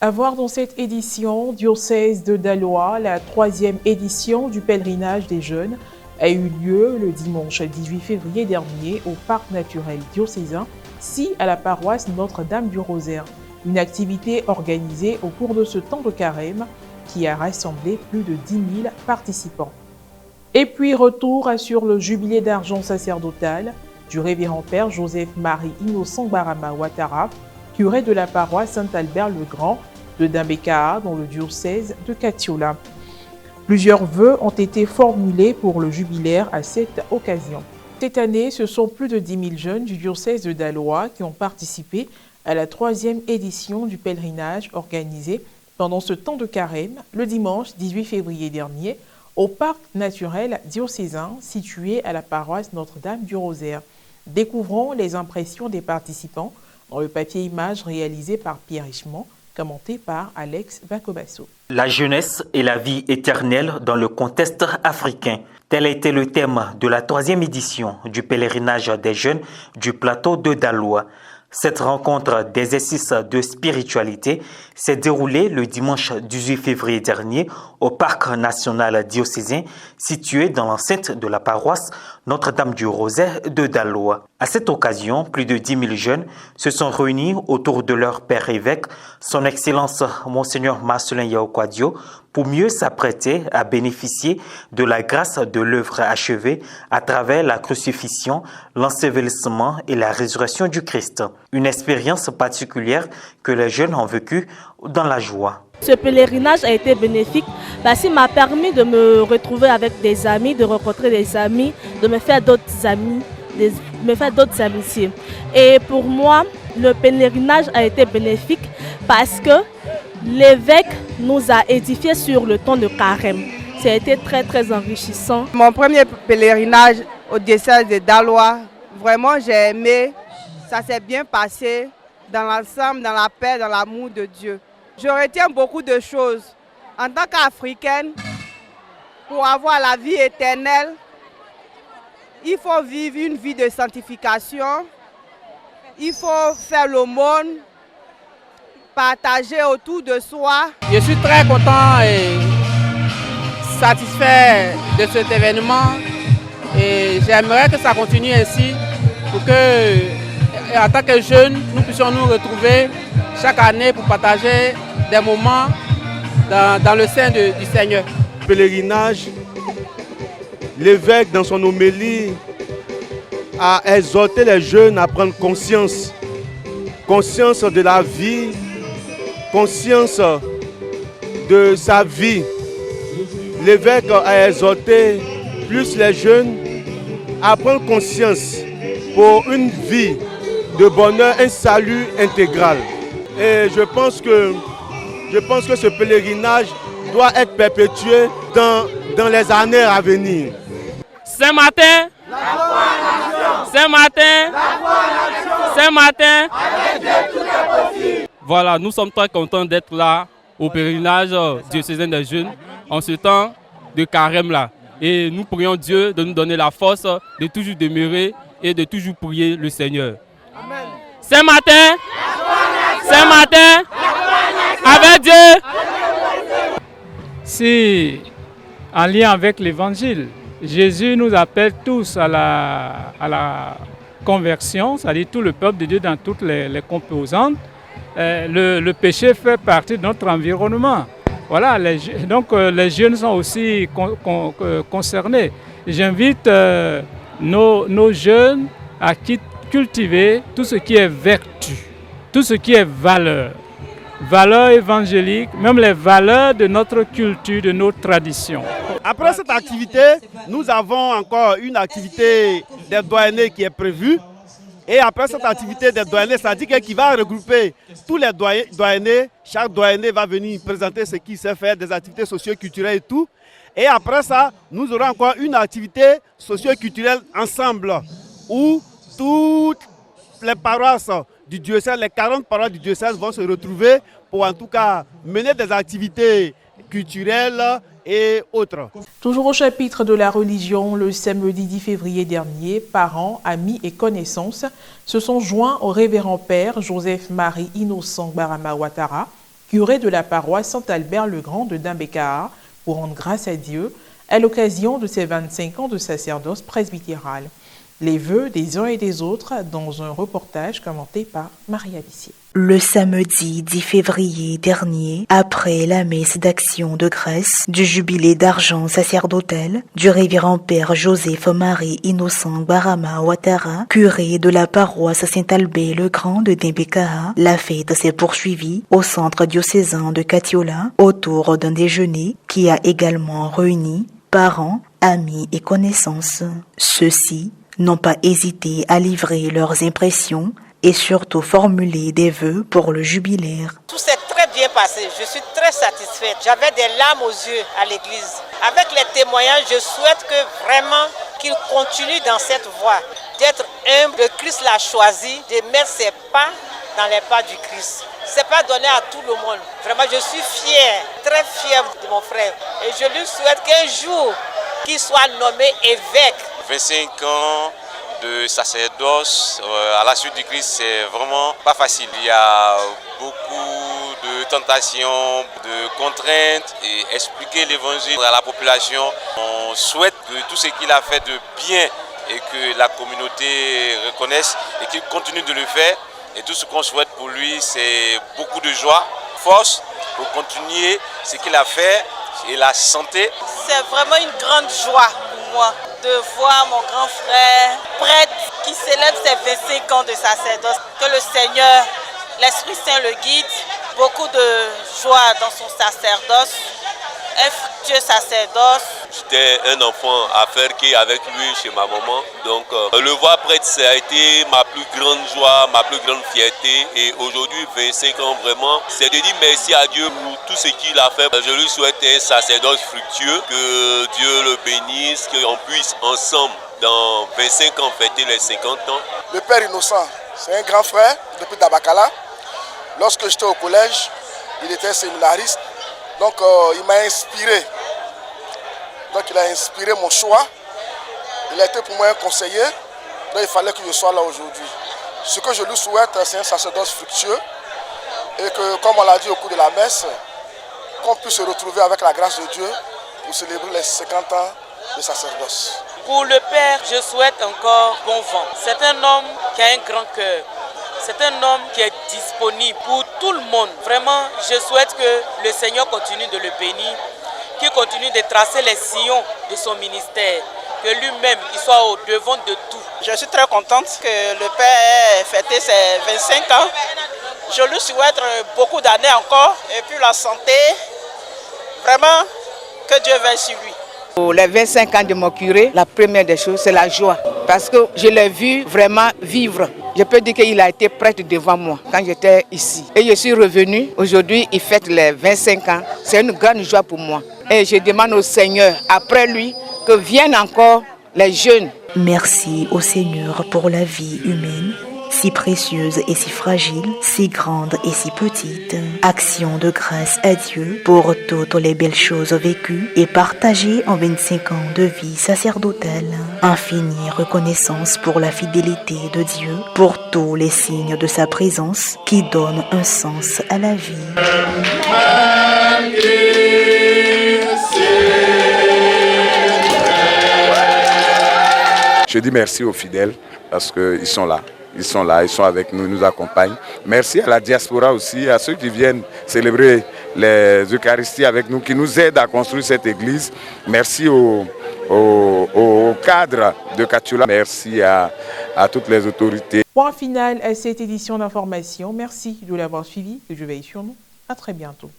À voir dans cette édition, diocèse de Daloa, la 3e édition du pèlerinage des jeunes a eu lieu le dimanche 18 février dernier au parc naturel diocésain, à la paroisse Notre-Dame du Rosaire. Une activité organisée au cours de ce temps de carême qui a rassemblé plus de 10 000 participants. Et puis retour sur le jubilé d'argent sacerdotal du révérend père Joseph-Marie Innocent Barama Ouattara, curé de la paroisse Saint-Albert-le-Grand de Dambéka dans le diocèse de Katiola. Plusieurs vœux ont été formulés pour le jubilaire à cette occasion. Cette année, ce sont plus de 10 000 jeunes du diocèse de Daloa qui ont participé à la 3e édition du pèlerinage organisé pendant ce temps de carême, le dimanche 18 février dernier, au parc naturel diocésain situé à la paroisse Notre-Dame du Rosaire. Découvrons les impressions des participants dans le papier-image réalisé par Pierre Richemont, commenté par Alex Vacobasso. La jeunesse et la vie éternelle dans le contexte africain. Tel a été le thème de la 3e édition du pèlerinage des jeunes du plateau de Daloa. Cette rencontre d'exercice de spiritualité s'est déroulée le dimanche 18 février dernier au parc national diocésain situé dans l'enceinte de la paroisse Notre-Dame du Rosaire de Daloa. À cette occasion, plus de 10 000 jeunes se sont réunis autour de leur père évêque, son Excellence Monseigneur Marcelin Yaokwadio, pour mieux s'apprêter à bénéficier de la grâce de l'œuvre achevée à travers la crucifixion, l'ensevelissement et la résurrection du Christ. Une expérience particulière que les jeunes ont vécue dans la joie. Ce pèlerinage a été bénéfique parce qu'il m'a permis de me retrouver avec des amis, de rencontrer des amis, de me faire d'autres amis, de me faire d'autres amitiés. Et pour moi, le pèlerinage a été bénéfique parce que l'évêque nous a édifiés sur le temps de carême. Ça a été très enrichissant. Mon premier pèlerinage au diocèse de Daloa, vraiment j'ai aimé. Ça s'est bien passé dans l'ensemble, dans la paix, dans l'amour de Dieu. Je retiens beaucoup de choses. En tant qu'Africaine, pour avoir la vie éternelle, il faut vivre une vie de sanctification. Il faut faire l'aumône, partager autour de soi. Je suis très content et satisfait de cet événement et j'aimerais que ça continue ainsi pour que, en tant que jeunes, nous puissions nous retrouver chaque année pour partager des moments dans le sein du Seigneur. Pèlerinage, l'évêque dans son homélie a exhorté les jeunes à prendre conscience de la vie, conscience de sa vie. L'évêque a exhorté plus les jeunes à prendre conscience pour une vie de bonheur, un salut intégral. Et je pense que ce pèlerinage doit être perpétué dans les années à venir. Saint-Martin, voilà, nous sommes très contents d'être là au pèlerinage diocésain des jeunes en ce temps de carême là. Et nous prions Dieu de nous donner la force de toujours demeurer et de toujours prier le Seigneur. Amen. Saint-Martin, avec Dieu. C'est en lien avec l'évangile. Jésus nous appelle tous à la conversion, c'est-à-dire tout le peuple de Dieu dans toutes les composantes. Le péché fait partie de notre environnement. Voilà, donc les jeunes sont aussi concernés. J'invite nos jeunes à cultiver tout ce qui est vertu, tout ce qui est valeur évangélique, même les valeurs de notre culture, de nos traditions. Après cette activité, nous avons encore une activité des douaniers qui est prévue. Et après cette activité des douaniers, c'est-à-dire qu'il va regrouper tous les douaniers. Chaque douanier va venir présenter ce qu'il sait faire, des activités socio-culturelles et tout. Et après ça, nous aurons encore une activité socio-culturelle ensemble, où toutes les paroisses du diocèse, les 40 paroisses du diocèse vont se retrouver pour en tout cas mener des activités culturelles et autres. Toujours au chapitre de la religion, le samedi 10 février dernier, parents, amis et connaissances se sont joints au révérend père Joseph-Marie Innocent Barama Ouattara, curé de la paroisse Saint-Albert-le-Grand de Dambécaha, pour rendre grâce à Dieu à l'occasion de ses 25 ans de sacerdoce presbytéral. Les vœux des uns et des autres dans un reportage commenté par Maria Vissier. Le samedi 10 février dernier, après la messe d'action de grâce du jubilé d'argent sacerdotal du révérend père Joseph-Marie Innocent Barama Ouattara, curé de la paroisse Saint-Albert-le-Grand de Dambécaha, la fête s'est poursuivie au centre diocésain de Katiola autour d'un déjeuner qui a également réuni parents, amis et connaissances. Ceux-ci n'ont pas hésité à livrer leurs impressions et surtout formuler des vœux pour le jubilaire. Tout s'est très bien passé, je suis très satisfaite. J'avais des larmes aux yeux à l'église. Avec les témoignages, je souhaite que vraiment qu'il continue dans cette voie, d'être humble. Le Christ l'a choisi, de mettre ses pas dans les pas du Christ. C'est pas donné à tout le monde. Vraiment, je suis fière, très fière de mon frère. Et je lui souhaite qu'un jour, qu'il soit nommé évêque. 25 ans de sacerdoce à la suite du Christ, c'est vraiment pas facile. Il y a beaucoup de tentations, de contraintes et expliquer l'évangile à la population. On souhaite que tout ce qu'il a fait de bien et que la communauté reconnaisse et qu'il continue de le faire. Et tout ce qu'on souhaite pour lui, c'est beaucoup de joie, force pour continuer ce qu'il a fait et la santé. C'est vraiment une grande joie pour moi de voir mon grand frère prêtre qui célèbre ses 25 ans de sacerdoce. Que le Seigneur, l'Esprit Saint le guide, beaucoup de joie dans son sacerdoce, un fructueux sacerdoce. J'étais un enfant à faire avec lui chez ma maman. Donc le voir prêtre, ça a été ma plus grande joie, ma plus grande fierté. Et aujourd'hui, 25 ans vraiment, c'est de dire merci à Dieu pour tout ce qu'il a fait. Je lui souhaite un sacerdoce fructueux, que Dieu le bénisse, qu'on puisse ensemble, dans 25 ans, fêter les 50 ans. Le Père Innocent, c'est un grand frère depuis Dabakala. Lorsque j'étais au collège, il était séminariste. Donc il m'a inspiré. Donc il a inspiré mon choix. Il a été pour moi un conseiller. Donc il fallait que je sois là aujourd'hui. Ce que je lui souhaite, c'est un sacerdoce fructueux. Et que, comme on l'a dit au cours de la messe, qu'on puisse se retrouver avec la grâce de Dieu pour célébrer les 50 ans de sacerdoce. Pour le Père, je souhaite encore bon vent. C'est un homme qui a un grand cœur. C'est un homme qui est disponible pour tout le monde. Vraiment, je souhaite que le Seigneur continue de le bénir, qu'il continue de tracer les sillons de son ministère, que lui-même il soit au devant de tout. Je suis très contente que le Père ait fêté ses 25 ans. Je lui souhaite beaucoup d'années encore et puis la santé. Vraiment, que Dieu veille sur lui. Pour les 25 ans de mon curé, la première des choses, c'est la joie. Parce que je l'ai vu vraiment vivre. Je peux dire qu'il a été prêtre devant moi quand j'étais ici. Et je suis revenue. Aujourd'hui, il fête les 25 ans. C'est une grande joie pour moi. Et je demande au Seigneur, après lui, que viennent encore les jeunes. Merci au Seigneur pour la vie humaine, si précieuse et si fragile, si grande et si petite. Action de grâce à Dieu pour toutes les belles choses vécues et partagées en 25 ans de vie sacerdotale. Infinie reconnaissance pour la fidélité de Dieu, pour tous les signes de sa présence qui donnent un sens à la vie. Je dis merci aux fidèles parce qu'ils sont là. Ils sont là, ils sont avec nous, ils nous accompagnent. Merci à la diaspora aussi, à ceux qui viennent célébrer les Eucharisties avec nous, qui nous aident à construire cette église. Merci au cadre de Katiola. Merci à toutes les autorités. Point final à cette édition d'information. Merci de l'avoir suivi. Je veille sur nous. À très bientôt.